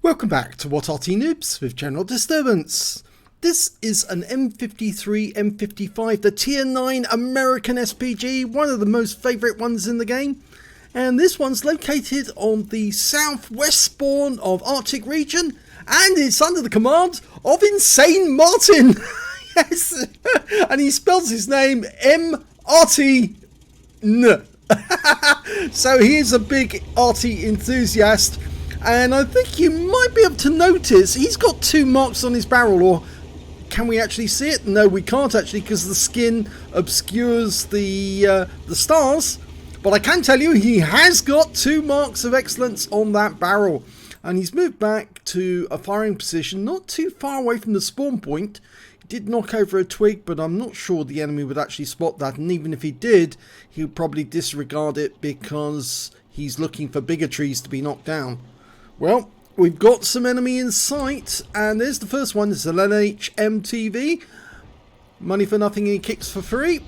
Welcome back to What Arty Noobs with General Disturbance. This is an M53, M55, the Tier 9 American SPG, one of the most favourite ones in the game. And this one's located on the southwest spawn of Arctic region, and it's under the command of Insane Martin. Yes, and he spells his name M-Arty. So he is a big Arty enthusiast. And I think you might be able to notice he's got 2 marks on his barrel, or can we actually see it? No, we can't actually, because the skin obscures the stars. But I can tell you he has got 2 marks of excellence on that barrel. And he's moved back to a firing position not too far away from the spawn point. He did knock over a twig, but I'm not sure the enemy would actually spot that. And even if he did, he would probably disregard it because he's looking for bigger trees to be knocked down. Well, we've got some enemy in sight, and there's the first one. It's an NHMTV. Money for nothing and he kicks for free.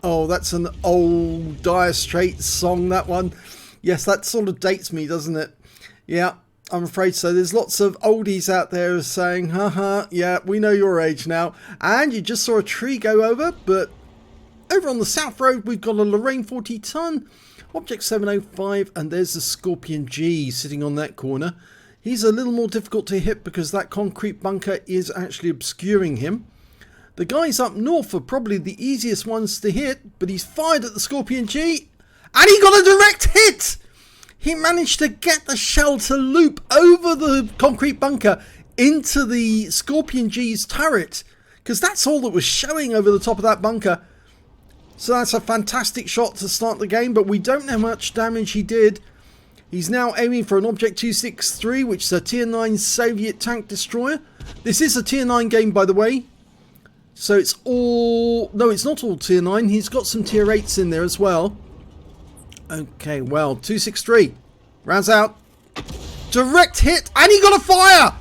Oh, that's an old Dire Straits song, that one. Yes, that sort of dates me, doesn't it? Yeah, I'm afraid so. There's lots of oldies out there saying, haha, yeah, we know your age now. And you just saw a tree go over, but over on the south road, we've got a Lorraine 40-ton. Object 705, and there's the Scorpion G sitting on that corner. He's a little more difficult to hit because that concrete bunker is actually obscuring him. The guys up north are probably the easiest ones to hit, but he's fired at the Scorpion G, and he got a direct hit! He managed to get the shell to loop over the concrete bunker into the Scorpion G's turret, because that's all that was showing over the top of that bunker. So that's a fantastic shot to start the game, but we don't know how much damage he did. He's now aiming for an Object 263, which is a Tier 9 Soviet tank destroyer. This is a Tier 9 game, by the way. So it's all... No, it's not all Tier 9. He's got some Tier 8s in there as well. Okay, well, 263. Rounds out. Direct hit, and he got a fire!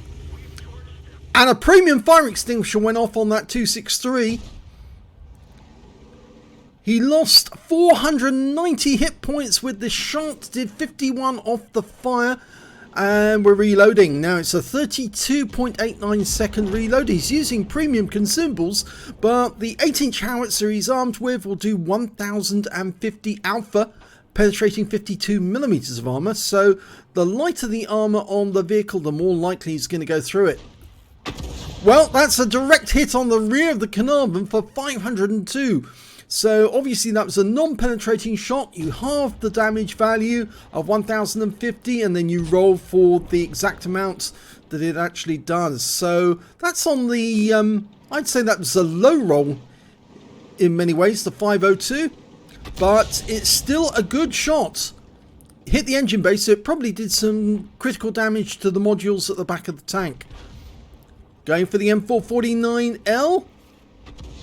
And a premium fire extinguisher went off on that 263. He lost 490 hit points with the shot, did 51 off the fire, and we're reloading. Now it's a 32.89 second reload. He's using premium consumables, but the 8-inch howitzer he's armed with will do 1050 alpha, penetrating 52 millimeters of armor. So the lighter the armor on the vehicle, the more likely he's going to go through it. Well, that's a direct hit on the rear of the Carnarvon for 502. So obviously that was a non-penetrating shot. You halve the damage value of 1050 and then you roll for the exact amount that it actually does. So that's on the, I'd say that was a low roll in many ways, the 502. But it's still a good shot. Hit the engine base, so it probably did some critical damage to the modules at the back of the tank. Going for the M449L.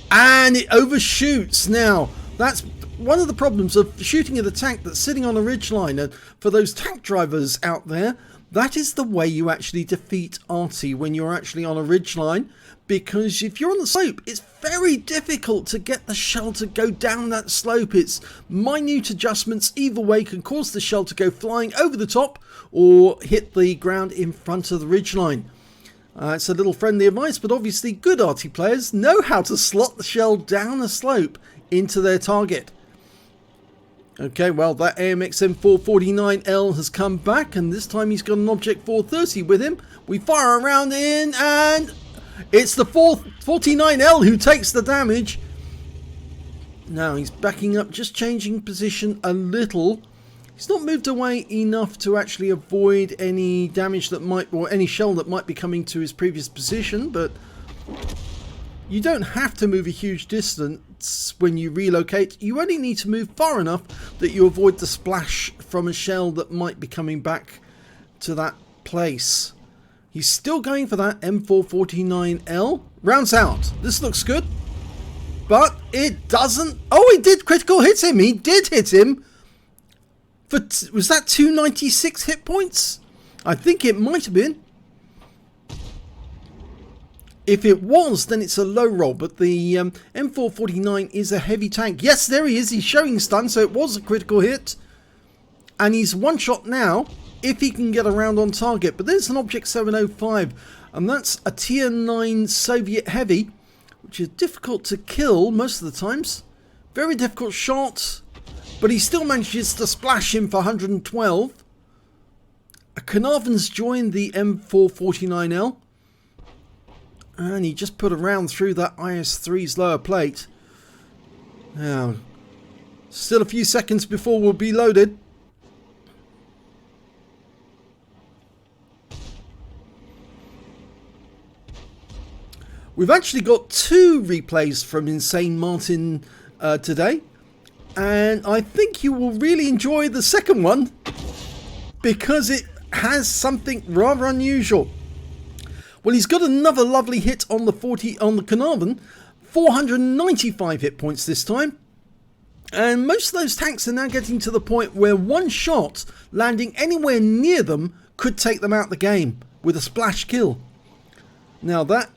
And it overshoots. Now, that's one of the problems of shooting at a tank that's sitting on a ridgeline. And for those tank drivers out there, that is the way you actually defeat Arty when you're actually on a ridgeline. Because if you're on the slope, it's very difficult to get the shell to go down that slope. It's minute adjustments either way can cause the shell to go flying over the top or hit the ground in front of the ridgeline. It's a little friendly advice, but obviously good Arty players know how to slot the shell down a slope into their target. Okay, well, that AMX M449L has come back, and this time he's got an Object 430 with him. We fire a round in, and it's the 449L who takes the damage. Now he's backing up, just changing position a little. He's not moved away enough to actually avoid any damage that might, or any shell that might be coming to his previous position, but you don't have to move a huge distance when you relocate. You only need to move far enough that you avoid the splash from a shell that might be coming back to that place. He's still going for that M449L. Rounds out. This looks good, but it doesn't. Oh, he did critical hit him. He did hit him. Was that 296 hit points? I think it might have been. If it was, then it's a low roll, but the M449 is a heavy tank. Yes, there he is. He's showing stun, so it was a critical hit. And he's one shot now if he can get around on target. But there's an Object 705, and that's a tier 9 Soviet heavy, which is difficult to kill most of the times. Very difficult shot, but he still manages to splash him for 112. A Carnarvon's joined the M449L, and he just put a round through that IS-3's lower plate. Now, still a few seconds before we'll be loaded. We've actually got 2 replays from Insane Martin today, and I think you will really enjoy the second one because it has something rather unusual. Well, he's got another lovely hit on the Carnarvon, 495 hit points this time, and most of those tanks are now getting to the point where one shot landing anywhere near them could take them out the game with a splash kill. Now that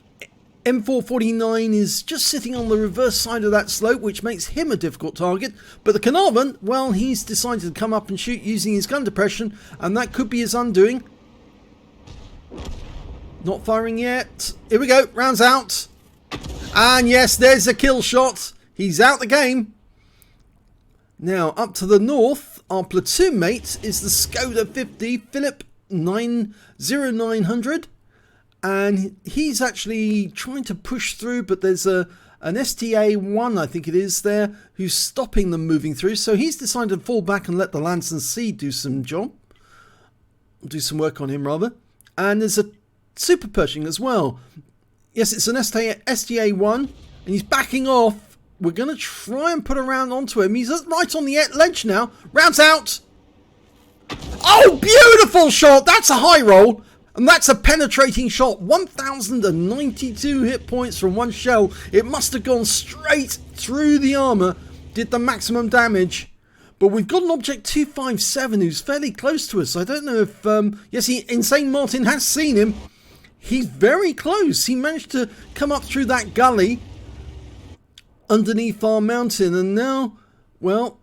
M449 is just sitting on the reverse side of that slope, which makes him a difficult target. But the Carnarvon, well, he's decided to come up and shoot using his gun depression, and that could be his undoing. Not firing yet. Here we go, rounds out. And yes, there's a kill shot. He's out the game. Now, up to the north, our platoon mate is the Skoda 50 Philip 90900. And he's actually trying to push through, but there's an STA-1, I think it is there, who's stopping them moving through. So he's decided to fall back and let the Lance & Sea do some work on him, rather. And there's a Super Pershing as well. Yes, it's an STA-1, and he's backing off. We're going to try and put a round onto him. He's right on the ledge now. Rounds out. Oh, beautiful shot. That's a high roll. And that's a penetrating shot. 1,092 hit points from one shell. It must have gone straight through the armor. Did the maximum damage. But we've got an Object 257 who's fairly close to us. I don't know if... yes, Insane Martin has seen him. He's very close. He managed to come up through that gully underneath our mountain. And now, well,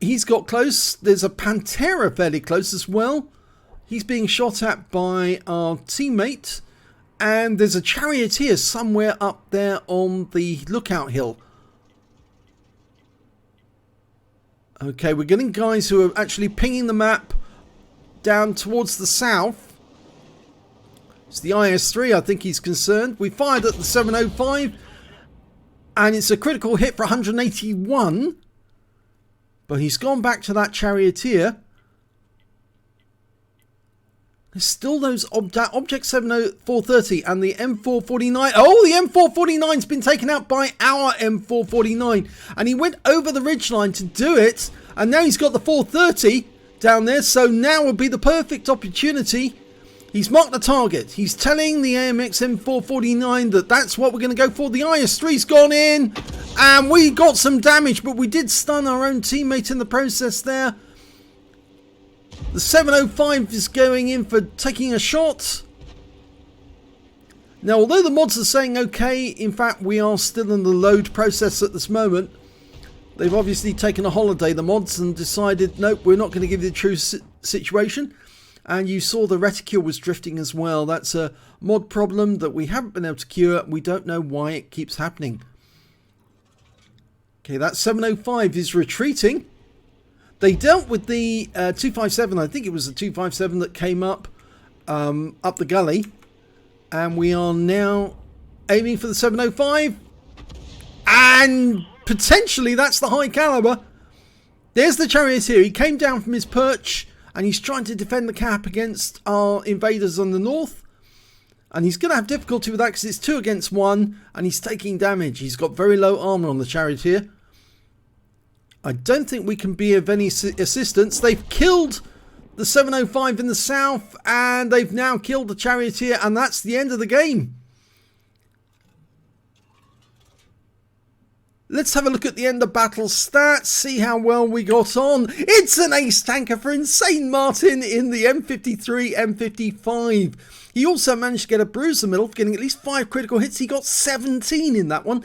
he's got close. There's a Pantera fairly close as well. He's being shot at by our teammate, and there's a Charioteer somewhere up there on the lookout hill. Okay, we're getting guys who are actually pinging the map down towards the south. It's the IS-3, I think he's concerned. We fired at the 705, and it's a critical hit for 181. But he's gone back to that Charioteer. There's still those Object 430 and the M449. Oh, the M449's been taken out by our M449. And he went over the ridgeline to do it. And now he's got the 430 down there. So now would be the perfect opportunity. He's marked the target. He's telling the AMX M449 that that's what we're going to go for. The IS-3's gone in. And we got some damage. But we did stun our own teammate in the process there. The 705 is going in for taking a shot. Now, although the mods are saying okay, in fact, we are still in the load process at this moment. They've obviously taken a holiday, the mods, and decided, nope, we're not going to give you the true situation. And you saw the reticule was drifting as well. That's a mod problem that we haven't been able to cure. We don't know why it keeps happening. Okay, that 705 is retreating. They dealt with the 257, I think it was the 257 that came up the gully. And we are now aiming for the 705. And potentially that's the high caliber. There's the Charioteer. He came down from his perch and he's trying to defend the cap against our invaders on the north. And he's going to have difficulty with that because it's 2 against 1 and he's taking damage. He's got very low armor on the Charioteer. I don't think we can be of any assistance. They've killed the 705 in the south, and they've now killed the Charioteer, and that's the end of the game. Let's have a look at the end of battle stats, see how well we got on. It's an ace tanker for Insane Martin in the M53, M55. He also managed to get a bruise in the middle, getting at least 5 critical hits. He got 17 in that one.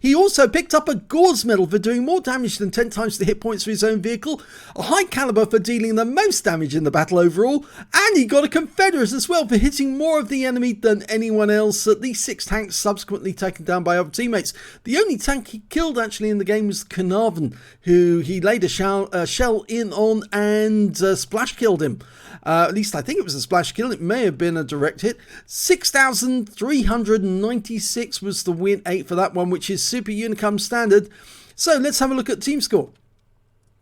He also picked up a Gore's medal for doing more damage than 10 times the hit points for his own vehicle, a high caliber for dealing the most damage in the battle overall, and he got a Confederate as well for hitting more of the enemy than anyone else. At least 6 tanks subsequently taken down by other teammates. The only tank he killed actually in the game was Carnarvon, who he laid a shell in on and splash killed him. At least I think it was a splash kill. It may have been a direct hit. 6,396 was the win 8 for that one, which is Super Unicum standard. So let's have a look at team score.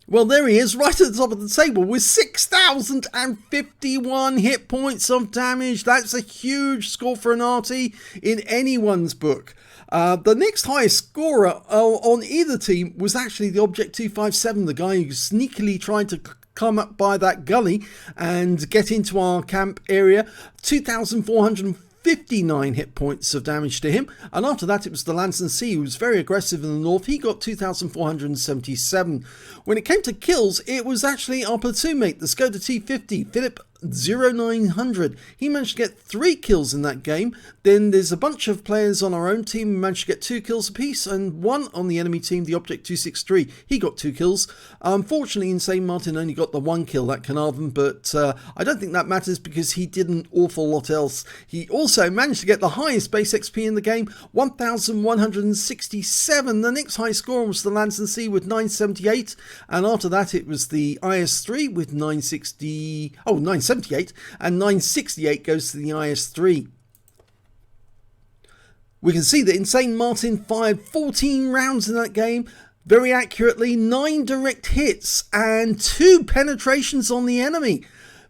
Well, there he is, right at the top of the table with 6,051 hit points of damage. That's a huge score for an Arty in anyone's book. The next highest scorer on either team was actually the Object 257, the guy who sneakily tried to come up by that gully and get into our camp area. 2,459 hit points of damage to him, and after that it was the Lanson C, who was very aggressive in the north. He got 2,477. When it came to kills, it was actually our platoon mate, the Skoda T50, Philip 0900. He managed to get 3 kills in that game. Then there's a bunch of players on our own team who managed to get 2 kills apiece, and one on the enemy team, the Object 263. He got 2 kills. Unfortunately, Insane Martin only got the 1 kill, that Carnarvon, but I don't think that matters because he did an awful lot else. He also managed to get the highest base XP in the game, 1,167. The next high score was the Lanson C with 978, and after that it was the IS3 with 978, and 968 goes to the IS3. We can see that Insane Martin fired 14 rounds in that game, very accurately, 9 direct hits and 2 penetrations on the enemy.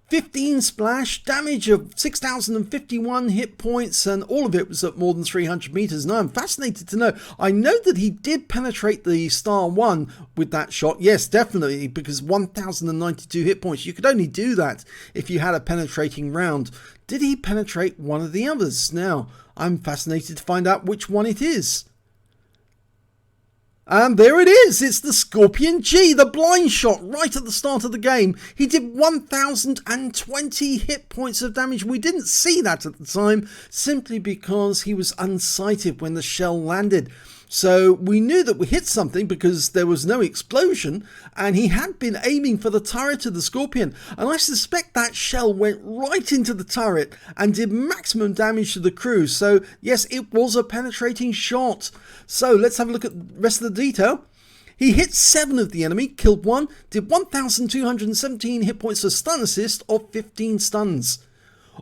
15 splash, damage of 6,051 hit points, and all of it was at more than 300 meters. Now I'm fascinated to know, I know that he did penetrate the Star 1 with that shot. Yes, definitely, because 1,092 hit points. You could only do that if you had a penetrating round. Did he penetrate one of the others? Now I'm fascinated to find out which one it is. And there it is, it's the Scorpion G, the blind shot right at the start of the game. He did 1,020 hit points of damage. We didn't see that at the time, simply because he was unsighted when the shell landed. So we knew that we hit something because there was no explosion, and he had been aiming for the turret of the Scorpion, and I suspect that shell went right into the turret and did maximum damage to the crew. So yes, it was a penetrating shot. So let's have a look at the rest of the detail. He hit 7 of the enemy, killed 1, did 1,217 hit points for stun assist of 15 stuns.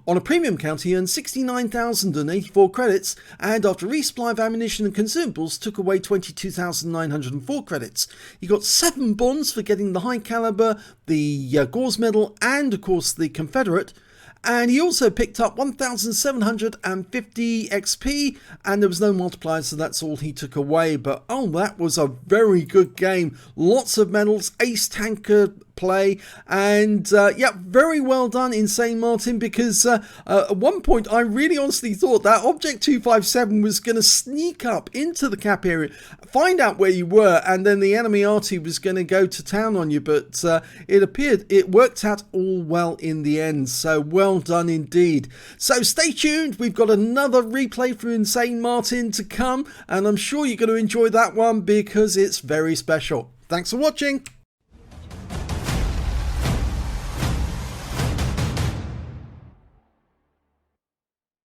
On a premium count, he earned 69,084 credits, and after resupply of ammunition and consumables, took away 22,904 credits. He got 7 bonds for getting the high caliber, the Gore's medal, and of course the Confederate. And he also picked up 1,750 XP, and there was no multiplier, so that's all he took away. But oh, that was a very good game. Lots of medals, ace tanker play, and yeah, very well done, Insane Martin, because at one point I really honestly thought that Object 257 was going to sneak up into the cap area, find out where you were, and then the enemy Arty was going to go to town on you, but it appeared it worked out all well in the end. So well done indeed. So stay tuned, we've got another replay from Insane Martin to come, and I'm sure you're going to enjoy that one because it's very special. Thanks for watching.